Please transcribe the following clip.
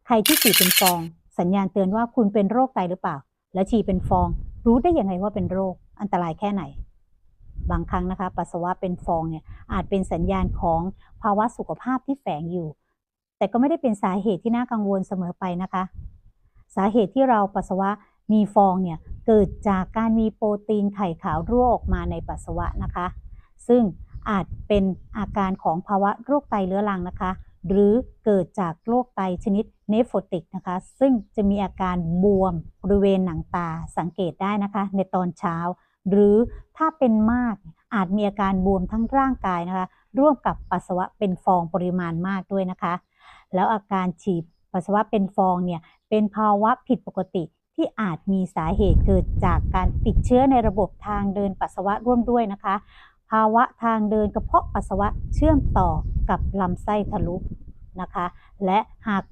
ใครที่ฉี่เป็นฟองสัญญาณเตือนว่าคุณเป็นโรคไตหรือเปล่าและฉี่เป็นฟองรู้ได้ยังไงว่าเป็นโรคอันตรายแค่ไหนบางครั้งนะคะปัสสาวะเป็นฟองเนี่ยอาจเป็นสัญญาณของภาวะสุขภาพที่แฝงอยู่แต่ก็ไม่ได้เป็นสาเหตุที่น่ากังวลเสมอไปนะคะสาเหตุที่เราปัสสาวะมีฟองเนี่ยเกิดจากการมีโปรตีนไข่ขาวรั่วออกมาในปัสสาวะนะคะซึ่งอาจเป็นอาการของภาวะโรคไตเรื้อรังนะคะหรือเกิดจากโรคไตชนิดเนฟโฟติกนะคะซึ่งจะมีอาการบวมบริเวณหนังตาสังเกตได้นะคะในตอนเช้าหรือถ้าเป็นมากอาจมีอาการบวมทั้งร่างกายนะคะร่วมกับปัสสาวะเป็นฟองปริมาณมากด้วยนะคะแล้วอาการฉี่ปัสสาวะเป็นฟองเนี่ยเป็นภาวะผิดปกติที่อาจมีสาเหตุเกิดจากการติดเชื้อในระบบทางเดินปัสสาวะร่วมด้วยนะคะภาวะทางเดินกระเพาะปัสสาวะเชื่อมต่อกับลำไส้ทะลุนะคะและหาก